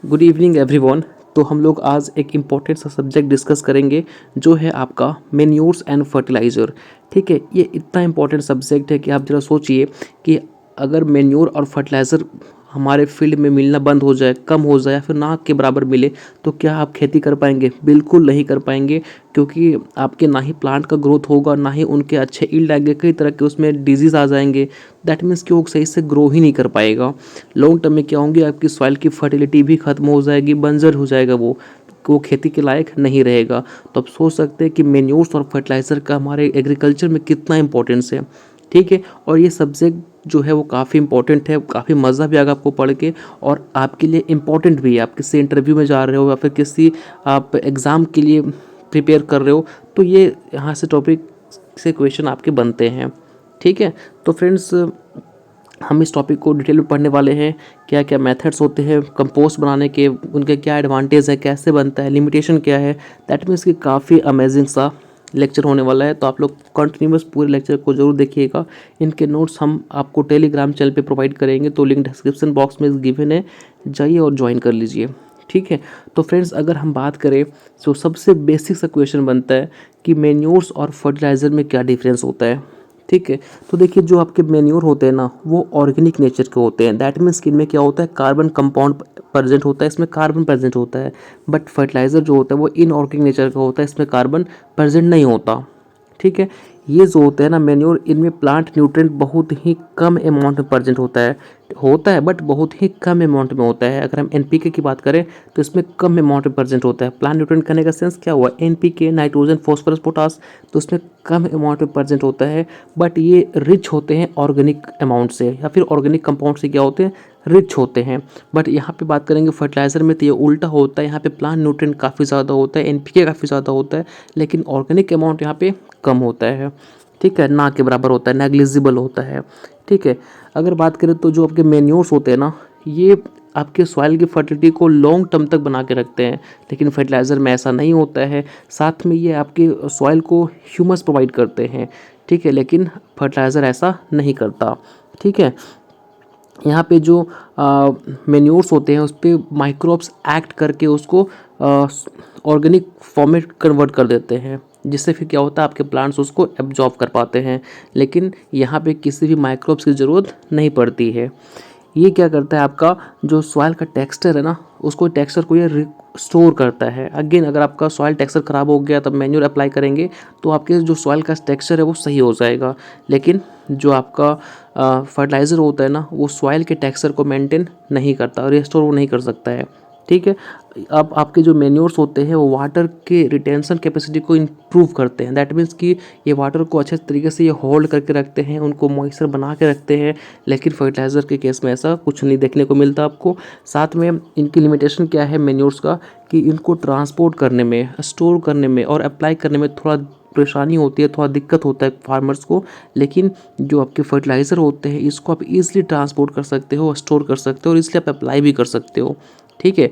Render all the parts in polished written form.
Good evening everyone. तो हम लोग आज एक इम्पॉर्टेंट सा सब्जेक्ट डिस्कस करेंगे जो है आपका मैन्योर्स एंड फर्टिलाइज़र। ठीक है, ये इतना इम्पॉर्टेंट सब्जेक्ट है कि आप ज़रा सोचिए कि अगर मैन्योर और फर्टिलाइज़र हमारे फील्ड में मिलना बंद हो जाए, कम हो जाए या फिर ना के बराबर मिले तो क्या आप खेती कर पाएंगे? बिल्कुल नहीं कर पाएंगे, क्योंकि आपके ना ही प्लांट का ग्रोथ होगा, ना ही उनके अच्छे ईल्ड आएंगे, कई तरह के उसमें डिजीज़ आ जाएंगे। दैट मीन्स कि वो सही से ग्रो ही नहीं कर पाएगा। लॉन्ग टर्म में क्या होंगे, आपकी सॉइल की फर्टिलिटी भी खत्म हो जाएगी, बंजर हो जाएगा, वो खेती के लायक नहीं रहेगा। तो आप सोच सकते हैं कि मेन्योर्स और फर्टिलाइज़र का हमारे एग्रीकल्चर में कितना इंपॉर्टेंस है। ठीक है, और ये सब्जेक्ट जो है वो काफ़ी इंपॉर्टेंट है, काफ़ी मज़ा भी आएगा आपको पढ़ के, और आपके लिए इम्पॉर्टेंट भी है। आप किसी इंटरव्यू में जा रहे हो या फिर किसी आप एग्ज़ाम के लिए प्रिपेयर कर रहे हो, तो ये यहाँ से टॉपिक से क्वेश्चन आपके बनते हैं। ठीक है, तो फ्रेंड्स हम इस टॉपिक को डिटेल में पढ़ने वाले हैं। क्या क्या मेथड्स होते हैं कंपोस्ट बनाने के, उनके क्या एडवांटेज है, कैसे बनता है, लिमिटेशन क्या है। दैट मीन्स कि काफ़ी अमेजिंग सा लेक्चर होने वाला है। तो आप लोग कंटिन्यूस पूरे लेक्चर को जरूर देखिएगा। इनके नोट्स हम आपको टेलीग्राम चैनल पे प्रोवाइड करेंगे, तो लिंक डिस्क्रिप्शन बॉक्स में गिवन है, जाइए और ज्वाइन कर लीजिए। ठीक है, तो फ्रेंड्स अगर हम बात करें तो सबसे बेसिक सा क्वेश्चन बनता है कि मैन्योर्स और फर्टिलाइज़र में क्या डिफरेंस होता है। ठीक है, तो देखिए जो आपके मैन्योर होते हैं ना, वो ऑर्गेनिक नेचर के होते हैं। दैट मीन्स कि इनमें क्या होता है, कार्बन कंपाउंड प्रेजेंट होता है, इसमें कार्बन प्रेजेंट होता है। बट फर्टिलाइज़र जो होता है वो इनऑर्गेनिक नेचर का होता है, इसमें कार्बन प्रेजेंट नहीं होता। ठीक है, ये जो होते हैं ना मैन्योर, इनमें प्लांट न्यूट्रिएंट बहुत ही कम अमाउंट में प्रेजेंट होता है बट बहुत ही कम अमाउंट में होता है। अगर हम एनपीके की बात करें तो इसमें कम अमाउंट में प्रेजेंट होता है। प्लांट न्यूट्रिएंट करने का सेंस क्या हुआ, एनपीके, नाइट्रोजन, फॉस्फोरस, पोटास, तो उसमें कम अमाउंट में प्रेजेंट होता है। बट ये रिच होते हैं ऑर्गेनिक अमाउंट से, या फिर ऑर्गेनिक कंपाउंड से क्या होते हैं, रिच होते हैं। बट यहाँ पे बात करेंगे फर्टिलाइज़र में तो ये उल्टा होता है। यहाँ पे प्लांट न्यूट्रिएंट काफ़ी ज़्यादा होता है, एनपीके काफ़ी ज़्यादा होता है, लेकिन ऑर्गेनिक अमाउंट यहाँ पे कम होता है। ठीक है, ना के बराबर होता है, नेग्लिजिबल होता है। ठीक है, अगर बात करें तो जो आपके मैन्योर्स होते हैं ना, ये आपके सॉइल की फर्टिलिटी को लॉन्ग टर्म तक बना के रखते हैं, लेकिन फर्टिलाइज़र में ऐसा नहीं होता है। साथ में ये आपके सॉइल को ह्यूमस प्रोवाइड करते हैं। ठीक है, लेकिन फर्टिलाइज़र ऐसा नहीं करता। ठीक है, यहाँ पे जो मैन्योर्स होते हैं उस पर माइक्रोब्स एक्ट करके उसको ऑर्गेनिक फॉर्म में कन्वर्ट कर देते हैं, जिससे फिर क्या होता है, आपके प्लांट्स उसको एब्जॉर्ब कर पाते हैं। लेकिन यहाँ पे किसी भी माइक्रोब्स की ज़रूरत नहीं पड़ती है। ये क्या करता है, आपका जो सॉइल का टेक्सचर है ना, उसको टेक्सचर को ये स्टोर करता है। अगेन अगर आपका सॉइल टेक्सचर ख़राब हो गया तब मैन्योर अप्लाई करेंगे तो आपके जो सॉइल का टेक्सचर है वो सही हो जाएगा। लेकिन जो आपका फर्टिलाइज़र होता है ना, वो सॉइल के टेक्सचर को मेंटेन नहीं करता, रिस्टोर वो नहीं कर सकता है। ठीक है, अब आपके जो मैन्योर्स होते हैं वो वाटर के रिटेंशन कैपेसिटी को इम्प्रूव करते हैं। दैट मीन्स कि ये वाटर को अच्छे तरीके से ये होल्ड करके रखते हैं, उनको मॉइस्चर बना के रखते हैं। लेकिन फर्टिलाइज़र के केस में ऐसा कुछ नहीं देखने को मिलता आपको। साथ में इनकी लिमिटेशन क्या है मैन्योर्स का, कि इनको ट्रांसपोर्ट करने में, स्टोर करने में और अप्लाई करने में थोड़ा परेशानी होती है, थोड़ा दिक्कत होता है फार्मर्स को। लेकिन जो आपके फर्टिलाइज़र होते हैं इसको आप ईजिली ट्रांसपोर्ट कर सकते हो, स्टोर कर सकते हो और इसलिए आप अप्लाई भी कर सकते हो। ठीक है,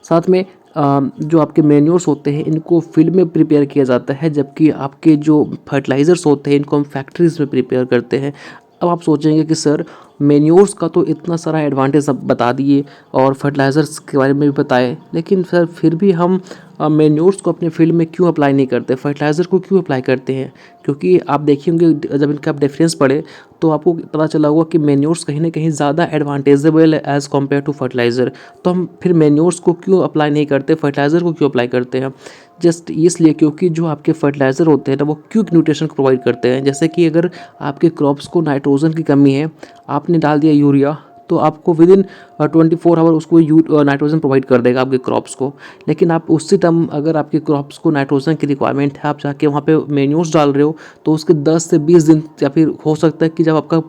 साथ में जो आपके मैन्योर्स होते हैं इनको फील्ड में प्रिपेयर किया जाता है, जबकि आपके जो फर्टिलाइज़र्स होते हैं इनको हम फैक्ट्रीज़ में प्रिपेयर करते हैं। अब आप सोचेंगे कि सर मैन्योर्स का तो इतना सारा एडवांटेज अब बता दिए और फर्टिलाइज़र्स के बारे में भी बताए, लेकिन सर फिर भी हम मैन्योर्स को अपने फील्ड में क्यों अप्लाई नहीं करते, फर्टिलाइज़र को क्यों अप्लाई करते हैं? क्योंकि आप देखे होंगे जब इनका आप डिफरेंस पढ़े तो आपको पता चला होगा कि मैन्योर्स कहीं ना कहीं ज़्यादा एडवांटेजेबल है एज़ कम्पेयर टू फर्टिलाइज़र। तो हम फिर मैन्योर्स को क्यों अप्लाई नहीं करते, फर्टिलाइज़र को क्यों अप्लाई करते हैं? जस्ट इसलिए क्योंकि जो आपके फर्टिलाइज़र होते हैं ना वो क्विक न्यूट्रिशन प्रोवाइड करते हैं। जैसे कि अगर आपके क्रॉप्स को नाइट्रोजन की कमी है, आपने डाल दिया यूरिया, तो आपको विद इन 24 आवर उसको नाइट्रोजन प्रोवाइड कर देगा आपके क्रॉप्स को। लेकिन आप उसी टाइम अगर आपके क्रॉप्स को नाइट्रोजन की रिक्वायरमेंट है, आप जाके वहाँ पे मैन्योर्स डाल रहे हो, तो उसके 10 से 20 दिन या फिर हो सकता है कि जब आपका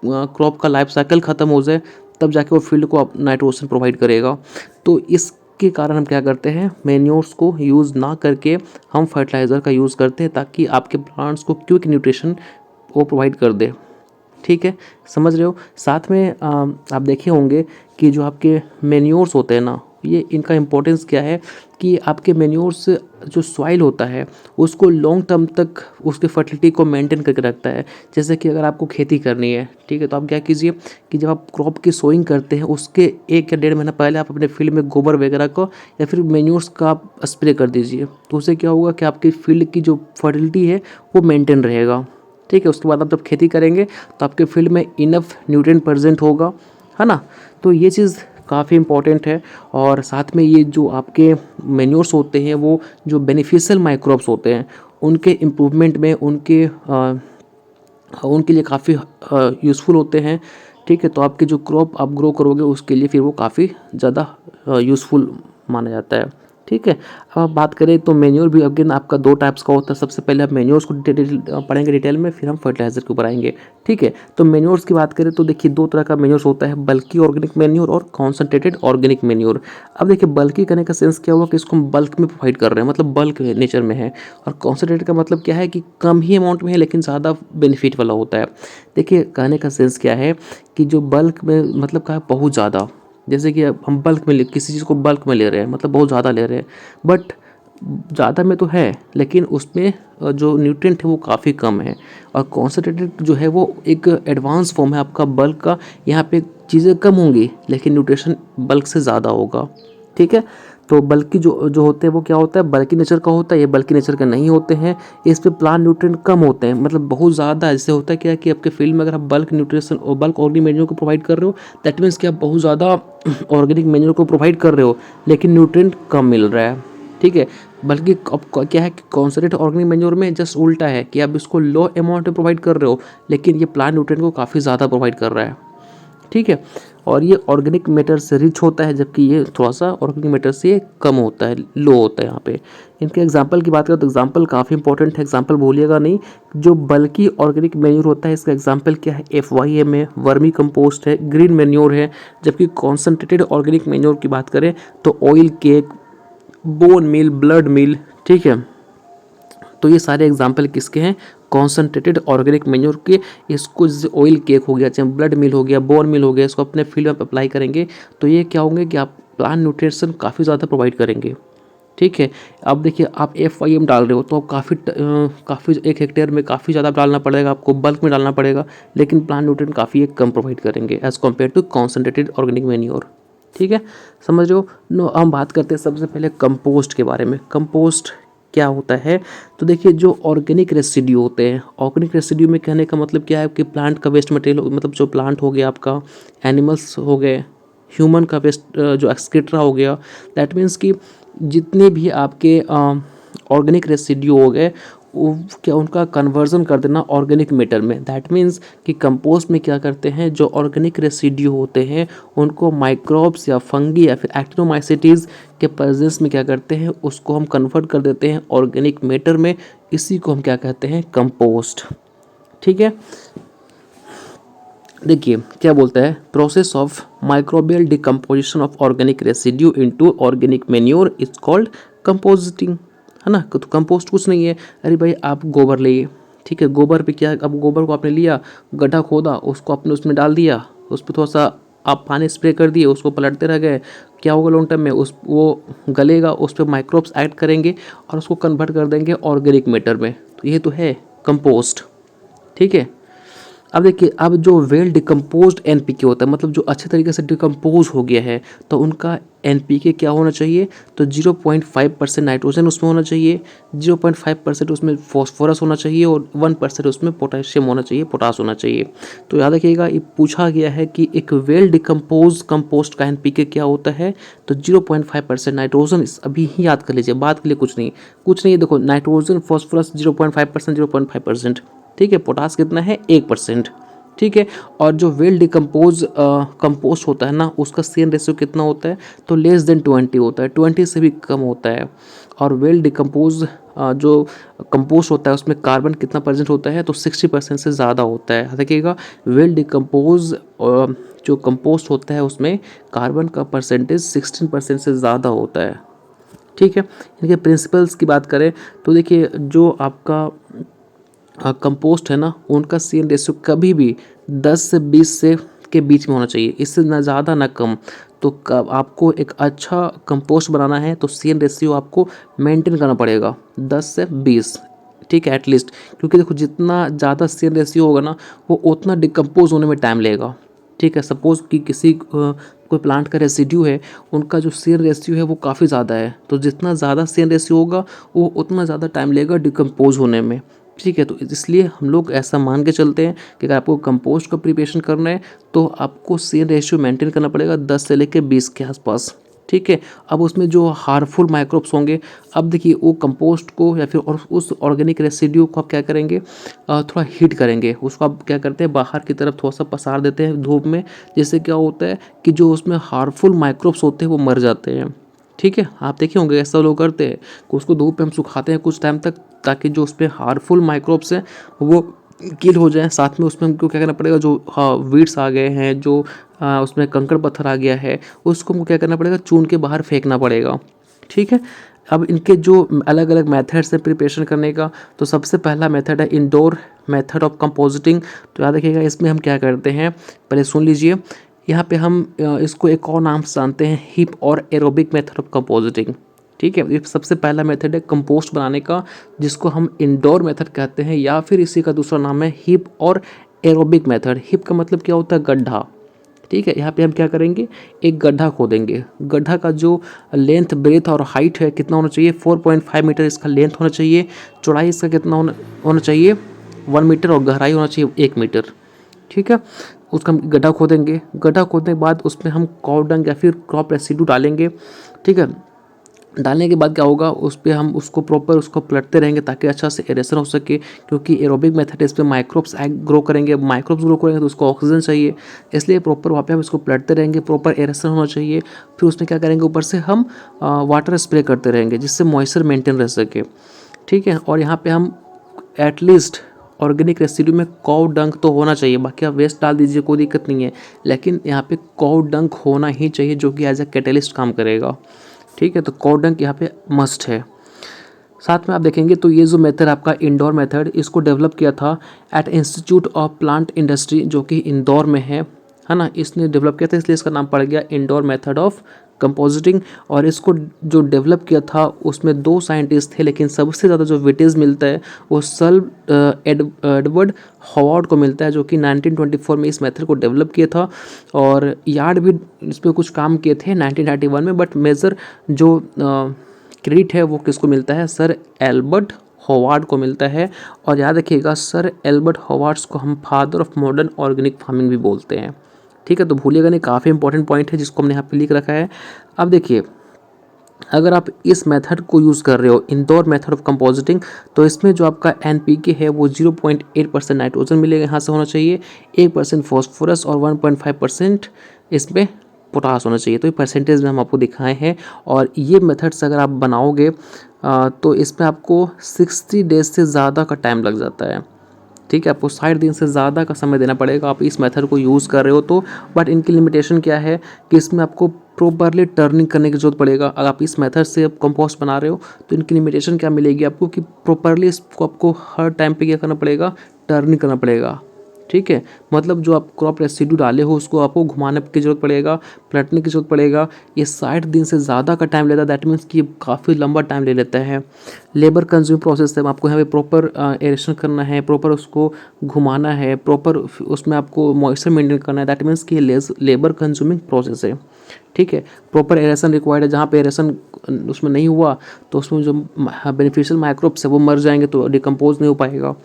क्रॉप का लाइफ साइकिल ख़त्म हो जाए तब जाके वो फील्ड को आप नाइट्रोजन प्रोवाइड करेगा। तो इसके कारण हम क्या करते हैं, मैन्योर्स को यूज़ ना करके हम फर्टिलाइज़र का यूज़ करते हैं, ताकि आपके प्लांट्स को क्विक न्यूट्रिशन वो प्रोवाइड कर दे। ठीक है, समझ रहे हो? साथ में आप देखे होंगे कि जो आपके मैन्योर्स होते हैं ना, ये इनका इंपॉर्टेंस क्या है कि आपके मैन्योर्स जो सॉइल होता है उसको लॉन्ग टर्म तक उसके फर्टिलिटी को मेंटेन करके रखता है। जैसे कि अगर आपको खेती करनी है, ठीक है, तो आप क्या कीजिए कि जब आप क्रॉप की सोइंग करते हैं उसके 1 या 1.5 महीना पहले आप अपने फील्ड में गोबर वगैरह को या फिर मैन्योर्स का आप स्प्रे कर दीजिए। तो उससे क्या होगा कि आपकी फील्ड की जो फर्टिलिटी है वो मेंटेन रहेगा। ठीक है, उसके बाद आप जब खेती करेंगे तो आपके फील्ड में इनफ न्यूट्रिएंट प्रेजेंट होगा, है ना। तो ये चीज़ काफ़ी इंपॉर्टेंट है। और साथ में ये जो आपके मैन्योर्स होते हैं वो जो बेनिफिशियल माइक्रोब्स होते हैं उनके इम्प्रूवमेंट में उनके लिए काफ़ी यूज़फुल होते हैं। ठीक है, तो आपके जो क्रॉप आप ग्रो करोगे उसके लिए फिर वो काफ़ी ज़्यादा यूज़फुल माना जाता है। ठीक है, अब आप बात करें तो मैन्योर भी अगेन आपका 2 टाइप्स का होता है। सबसे पहले आप मैन्योर्स को पढ़ेंगे डिटेल में, फिर हम फर्टिलाइजर के ऊपर आएंगे। ठीक है, तो मैन्योर्स की बात करें तो देखिए 2 तरह का मैन्योर्स होता है, बल्की ऑर्गेनिक मैन्योर और कॉन्सनट्रेटेड ऑर्गेनिक मैन्योर। अब देखिए बल्की करने का सेंस क्या हुआ कि इसको हम बल्क में प्रोवाइड कर रहे हैं, मतलब बल्क नेचर में है। और कॉन्सनट्रेटेड का मतलब क्या है कि कम ही अमाउंट में है लेकिन ज़्यादा बेनिफिट वाला होता है। देखिए कहने का सेंस क्या है कि जो बल्क में मतलब क्या है बहुत ज़्यादा, जैसे कि अब हम बल्क में किसी चीज़ को बल्क में ले रहे हैं मतलब बहुत ज़्यादा ले रहे हैं, बट ज़्यादा में तो है लेकिन उसमें जो न्यूट्रिएंट है वो काफ़ी कम है। और कॉन्सनट्रेटेड जो है वो एक एडवांस फॉर्म है आपका बल्क का। यहाँ पे चीज़ें कम होंगी लेकिन न्यूट्रिशन बल्क से ज़्यादा होगा। ठीक है, तो बल्कि जो जो होते हैं वो क्या होता है, बल्कि नेचर का होता है, ये बल्कि नेचर का नहीं होते हैं। इस पे प्लांट न्यूट्रिएंट कम होते हैं, मतलब बहुत ज़्यादा। ऐसे होता है क्या कि आपके फील्ड में अगर आप बल्क न्यूट्रिशन और बल्क ऑर्गेनिक मैन्योर को प्रोवाइड कर रहे हो दैट मीन्स कि आप बहुत ज़्यादा ऑर्गेनिक मैन्योर को प्रोवाइड कर रहे हो लेकिन न्यूट्रिएंट कम मिल रहा है। ठीक है, बल्कि अब क्या है कि कॉन्सनट्रेटेड ऑर्गेनिक मैन्योर में जस्ट उल्टा है कि आप इसको लो अमाउंट में प्रोवाइड कर रहे हो लेकिन ये प्लांट न्यूट्रिएंट को काफ़ी ज़्यादा प्रोवाइड कर रहा है। ठीक है, और ये ऑर्गेनिक मैटर से रिच होता है जबकि ये थोड़ा सा ऑर्गेनिक मैटर से कम होता है, लो होता है यहाँ पे। इनके एग्जांपल की बात करें तो एग्जांपल काफ़ी इंपॉर्टेंट है, एग्जांपल भूलिएगा नहीं। जो बल्कि ऑर्गेनिक मैन्योर होता है इसका एग्जांपल क्या है, FYM है, वर्मी कंपोस्ट है, ग्रीन मैन्योर है। जबकि कॉन्सनट्रेटेड ऑर्गेनिक मैन्योर की बात करें तो oil cake, bone meal, blood meal. ठीक है, तो ये सारे एग्जाम्पल किसके हैं, कॉन्सनट्रेटेड ऑर्गेनिक मैन्योर के। इसको जैसे ऑयल केक हो गया, चाहे ब्लड मिल हो गया, बोन मिल हो गया, इसको अपने फील्ड में अप्लाई करेंगे तो ये क्या होंगे कि आप प्लांट न्यूट्रिशन काफ़ी ज़्यादा प्रोवाइड करेंगे। ठीक है, अब देखिए आप FYM डाल रहे हो तो काफ़ी 1 हेक्टेयर में काफ़ी ज़्यादा डालना पड़ेगा, आपको बल्क में डालना पड़ेगा लेकिन प्लांट न्यूट्रिएंट काफ़ी कम प्रोवाइड करेंगे as compare to concentrated organic manure. ठीक है, समझ लो। नो, हम बात करते हैं सबसे पहले कंपोस्ट के बारे में। कंपोस्ट क्या होता है, तो देखिए जो ऑर्गेनिक रेसिड्यू होते हैं, ऑर्गेनिक रेसिड्यू में कहने का मतलब क्या है कि प्लांट का वेस्ट मटेरियल, मतलब जो प्लांट हो गया आपका, एनिमल्स हो गए, ह्यूमन का वेस्ट जो एक्सक्रीटरा हो गया, दैट मीन्स कि जितने भी आपके ऑर्गेनिक रेसिड्यू हो गए वो क्या उनका कन्वर्जन कर देना ऑर्गेनिक मैटर में। दैट मीन्स कि कंपोस्ट में क्या करते हैं, जो ऑर्गेनिक रेसिड्यू होते हैं उनको माइक्रोब्स या फंगी या फिर एक्टिनोमाइसिटीज़ के प्रेजेंस में क्या करते हैं, उसको हम कन्वर्ट कर देते हैं ऑर्गेनिक मैटर में। इसी को हम क्या कहते हैं, कंपोस्ट। ठीक है, देखिए क्या बोलता है, process of microbial decomposition of organic residue into organic manure is called composting, है ना। तो कंपोस्ट कुछ नहीं है, अरे भाई आप गोबर लिए, ठीक है, गोबर पे क्या, अब गोबर को आपने लिया, गड्ढा खोदा, उसको आपने उसमें डाल दिया, उस पर थोड़ा सा आप पानी स्प्रे कर दिए, उसको पलटते रह गए, क्या होगा लॉन्ग टर्म में वो गलेगा, उस पर माइक्रोब्स ऐड करेंगे और उसको कन्वर्ट कर देंगे ऑर्गेनिक मैटर में। तो ये तो है कंपोस्ट। ठीक है, अब देखिए अब जो वेल डिकम्पोज्ड NPK होता है, मतलब जो अच्छे तरीके से डिकम्पोज हो गया है, तो उनका NPK क्या होना चाहिए, तो 0.5% नाइट्रोजन उसमें होना चाहिए, 0.5% उसमें फॉस्फोरस होना चाहिए और 1% उसमें पोटेशियम होना चाहिए, पोटास होना चाहिए। तो याद रखिएगा ये पूछा गया है कि एक वेल डिकम्पोज कंपोस्ट का NPK क्या होता है, तो 0.5% नाइट्रोजन। अभी ही याद कर लीजिए, बात के लिए कुछ नहीं, देखो नाइट्रोजन फॉस्फोरस 0.5%, 0.5%। ठीक है, पोटास कितना है, 1%। ठीक है, और जो वेल डिकम्पोज कंपोस्ट होता है ना उसका CN रेशियो कितना होता है, तो लेस देन 20 होता है, 20 से भी कम होता है। और वेल डिकम्पोज जो कंपोस्ट होता है उसमें कार्बन कितना परसेंट होता है, तो 60% से ज़्यादा होता है। देखिएगा वेल डिकम्पोज जो कंपोस्ट होता है उसमें कार्बन का परसेंटेज 16% से ज़्यादा होता है। ठीक है, इनके प्रिंसिपल्स की बात करें तो देखिए जो आपका कंपोस्ट है ना उनका CN रेशियो कभी भी 10 से 20 से के बीच में होना चाहिए, इससे ना ज़्यादा ना कम। तो आपको एक अच्छा कंपोस्ट बनाना है तो CN रेशियो आपको मेंटेन करना पड़ेगा 10 से 20, ठीक है, एटलीस्ट। क्योंकि देखो जितना ज़्यादा CN रेशियो होगा ना वो उतना डिकम्पोज होने में टाइम लेगा, ठीक है। सपोज़ कि किसी कोई प्लांट का रेसिड्यू है, उनका जो CN रेशियो है वो काफ़ी ज़्यादा है, तो जितना ज़्यादा CN रेशियो होगा वो उतना ज़्यादा टाइम लेगा डिकम्पोज होने में, ठीक है। तो इसलिए हम लोग ऐसा मान के चलते हैं कि अगर आपको कंपोस्ट का प्रिपरेशन करना है तो आपको CN रेशियो मेंटेन करना पड़ेगा 10 से लेकर 20 के आसपास, ठीक है। अब उसमें जो हार्मफुल माइक्रोब्स होंगे, अब देखिए वो कंपोस्ट को या फिर और उस ऑर्गेनिक रेसिड्यू को आप क्या करेंगे, थोड़ा हीट करेंगे उसको। आप क्या करते हैं, बाहर की तरफ थोड़ा सा पसार देते हैं धूप में, जिससे क्या होता है कि जो उसमें हार्मफुल माइक्रोब्स होते हैं वो मर जाते हैं, ठीक है। आप देखे होंगे ऐसा लोग करते हैं कि उसको धूप पे हम सुखाते हैं कुछ टाइम तक, ताकि जो उसमें हार्मफुल माइक्रोब्स हैं वो किल हो जाए। साथ में उसमें हमको क्या करना पड़ेगा, जो वीड्स आ गए हैं, जो उसमें कंकड़ पत्थर आ गया है, उसको हमको क्या करना पड़ेगा, चून के बाहर फेंकना पड़ेगा, ठीक है। अब इनके जो अलग अलग मेथड्स हैं प्रिपरेशन करने का, तो सबसे पहला मेथड है इंडोर मेथड ऑफ कंपोजिटिंग। तो याद रखिएगा इसमें हम क्या करते हैं, पहले सुन लीजिए। यहाँ पे हम इसको एक और नाम से जानते हैं, हिप और एरोबिक मेथड ऑफ कंपोजिटिंग, ठीक है। ये सबसे पहला मेथड है कंपोस्ट बनाने का, जिसको हम इंडोर मेथड कहते हैं, या फिर इसी का दूसरा नाम है हिप और एरोबिक मेथड। हिप का मतलब क्या होता है, गड्ढा, ठीक है। यहाँ पे हम क्या करेंगे, एक गड्ढा खोदेंगे। गड्ढा का जो लेंथ, ब्रेथ और हाइट है कितना होना चाहिए, 4.5 मीटर इसका लेंथ होना चाहिए। चौड़ाई इसका कितना होना चाहिए, 1 मीटर, और गहराई होना चाहिए 1 मीटर, ठीक है। उसका हम गड्ढा खोदेंगे। गड्ढा खोदने के बाद उसमें हम काउ डंग या फिर क्रॉप रेसिड्यू डालेंगे, ठीक है। डालने के बाद क्या होगा, उस पर हम उसको प्रॉपर उसको पलटते रहेंगे ताकि अच्छा से एरेशन हो सके, क्योंकि एरोबिक मेथड है, इस पर माइक्रोब्स ग्रो करेंगे। माइक्रोब्स ग्रो करेंगे तो उसको ऑक्सीजन चाहिए, इसलिए प्रॉपर वहाँ पे हम इसको पलटते रहेंगे, प्रॉपर एरेशन होना चाहिए। फिर उसमें क्या करेंगे, ऊपर से हम वाटर स्प्रे करते रहेंगे जिससे मॉइस्चर मेंटेन रह सके, ठीक है। और यहाँ पर हम एटलीस्ट ऑर्गेनिक रेसिड्यू में काउ डंग तो होना चाहिए, बाकी आप वेस्ट डाल दीजिए कोई दिक्कत नहीं है, लेकिन यहाँ पे काउ डंग होना ही चाहिए जो कि एज ए कैटलिस्ट काम करेगा, ठीक है। तो काउ डंग यहाँ पे मस्ट है। साथ में आप देखेंगे तो ये जो मेथड आपका इंडोर मेथड, इसको डेवलप किया था at institute of plant industry, जो कि इंदौर में है ना। इसने डेवलप किया था, इसलिए इसका नाम पड़ गया इंडोर मेथड ऑफ कंपोजिटिंग। और इसको जो डेवलप किया था उसमें 2 साइंटिस्ट थे, लेकिन सबसे ज़्यादा जो वेटेज मिलता है वो सर एडवर्ड हॉवार्ड को मिलता है, जो कि 1924 में इस मेथड को डेवलप किया था। और यार्ड भी इस पर कुछ काम किए थे 1991 में, बट मेजर जो क्रेडिट है वो किसको मिलता है, सर एल्बर्ट हॉवार्ड को मिलता है। और याद रखिएगा सर एल्बर्ट हॉवार्ड्स को हम father of modern organic farming भी बोलते हैं, ठीक है। तो भूलिएगा नहीं, काफ़ी इंपॉर्टेंट पॉइंट है जिसको हमने यहाँ पे लिख रखा है। अब देखिए, अगर आप इस मेथड को यूज़ कर रहे हो, इंडोर मेथड ऑफ कंपोजिटिंग, तो इसमें जो आपका NPK है वो 0.8% नाइट्रोजन मिलेगा, यहाँ से होना चाहिए 1% फॉस्फोरस और 1.5% इसमें पोटास होना चाहिए। तो ये परसेंटेज में हम आपको दिखाए हैं। और ये मेथड्स अगर आप बनाओगे तो इसमें आपको 60 डेज से ज़्यादा का टाइम लग जाता है, ठीक है। आपको 60 दिन से ज़्यादा का समय देना पड़ेगा आप इस मेथड को यूज़ कर रहे हो तो। बट इनकी लिमिटेशन क्या है कि इसमें आपको प्रॉपरली टर्निंग करने की जरूरत पड़ेगा। अगर आप इस मेथड से कंपोस्ट बना रहे हो तो इनकी लिमिटेशन क्या मिलेगी आपको, कि प्रॉपरली इसको आपको हर टाइम पे क्या करना पड़ेगा, टर्निंग करना पड़ेगा, ठीक है। मतलब जो आप क्रॉप रेसिड्यू डाले हो उसको आपको घुमाने की जरूरत पड़ेगा, पलटने की जरूरत पड़ेगा। ये 60 दिन से ज़्यादा का टाइम लेता है, दैट मीन्स कि काफ़ी लंबा टाइम ले लेता है। लेबर कंज्यूम प्रोसेस है, आपको यहाँ पे प्रॉपर एरेशन करना है, प्रॉपर उसको घुमाना है, प्रॉपर उसमें आपको मॉइस्चर मेंटेन करना है, दैट मीन्स कि लेबर कंज्यूमिंग प्रोसेस है, ठीक है। प्रॉपर एरेशन रिक्वायर्ड है, जहाँ पे एरेशन उसमें नहीं हुआ तो उसमें जो बेनिफिशियल माइक्रोब्स है वो मर जाएंगे, तो डिकम्पोज नहीं हो पाएगा,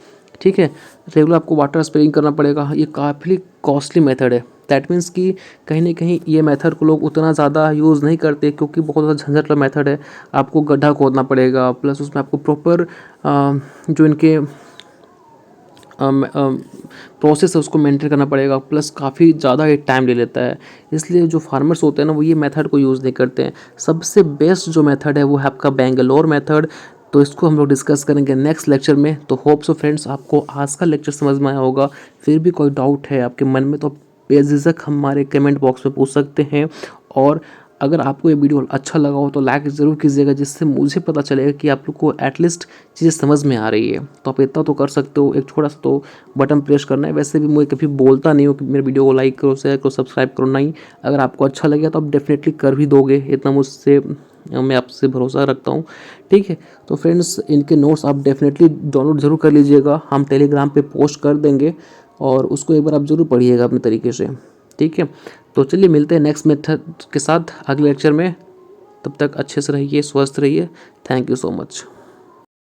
ठीक है। रेगुलर आपको वाटर स्प्रेइंग करना पड़ेगा। ये काफ़ी कॉस्टली मेथड है, दैट मीन्स कि कहीं ना कहीं ये मेथड को लोग उतना ज़्यादा यूज़ नहीं करते, क्योंकि बहुत ज़्यादा झंझट वाला मेथड है। आपको गड्ढा खोदना पड़ेगा, प्लस उसमें आपको प्रॉपर जो इनके प्रोसेस है उसको मेंटेन करना पड़ेगा, प्लस काफ़ी ज़्यादा ये टाइम ले लेता है। इसलिए जो फार्मर्स होते हैं ना वो ये मेथड को यूज़ नहीं करते हैं। सबसे बेस्ट जो मेथड है वो है आपका बेंगलोर मेथड। तो इसको हम लोग डिस्कस करेंगे नेक्स्ट लेक्चर में। तो होप सो फ्रेंड्स आपको आज का लेक्चर समझ में आया होगा। फिर भी कोई डाउट है आपके मन में तो बेझिझक हमारे कमेंट बॉक्स में पूछ सकते हैं। और अगर आपको ये वीडियो अच्छा लगा हो तो लाइक ज़रूर कीजिएगा, जिससे मुझे पता चलेगा कि आप लोग को एटलीस्ट चीज़ें समझ में आ रही है। तो आप इतना तो कर सकते हो, एक छोटा सा तो बटन प्रेस करना है। वैसे भी मैं कभी बोलता नहीं हूँ कि मेरे वीडियो को लाइक करो, शेयर करो, सब्सक्राइब करो, नहीं। अगर आपको अच्छा लगेगा तो आप डेफिनेटली कर भी दोगे, इतना मुझसे मैं आपसे भरोसा रखता हूँ। ठीक है, तो फ्रेंड्स इनके नोट्स आप डेफिनेटली डाउनलोड ज़रूर कर लीजिएगा, हम टेलीग्राम पे पोस्ट कर देंगे और उसको एक बार आप ज़रूर पढ़िएगा अपने तरीके से। ठीक है, तो चलिए मिलते हैं नेक्स्ट मेथड के साथ अगले लेक्चर में। तब तक अच्छे से रहिए, स्वस्थ रहिए। Thank you so much.